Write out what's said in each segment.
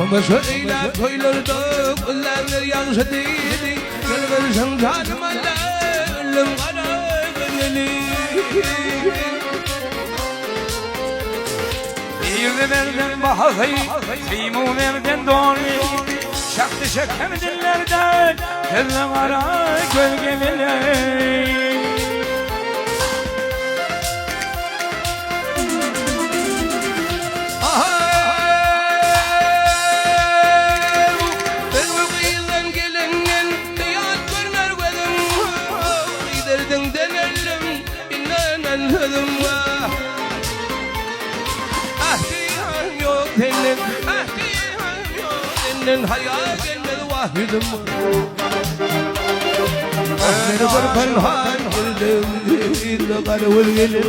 Ama şöyle koyulurdu kullanır yansı değildi Gülversen canım Allah ölüm kara gönlü Bir verden bahayı Seymu verden doğru Şaktı şeker dillerden Kırlı kara gölgeleri Hayal gelmedi vahidim Ahmet bir penhan girdim Karvul gelir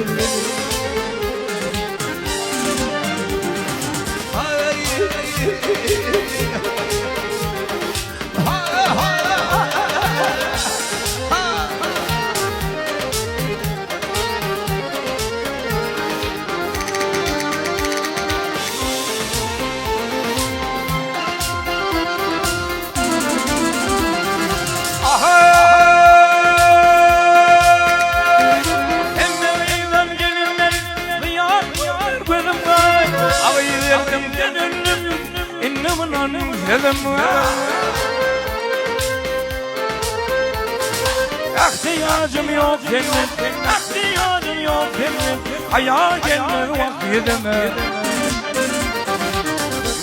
İhtiyacım yok senin, ihtiyacım yok senin Hayal gelme vakidime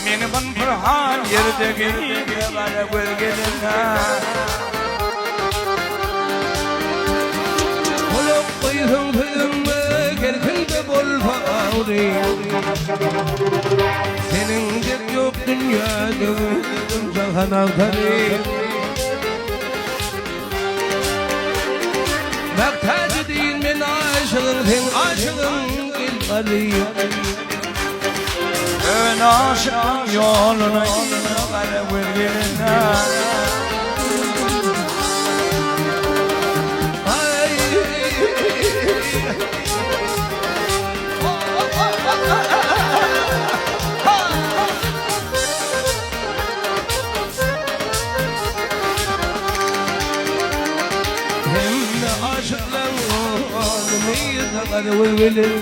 Beni ben Fırhan yerdeki Bana gölgelerine Olup kıyım kıyımı Kerkinde bol fağri Senin de yok dünyada Cahan avtarı Muhtaç değil men aşığın sen aşığın gel Ön aşığın yoluna Kara gölgelerine aşıklar olmayı da karvul gelir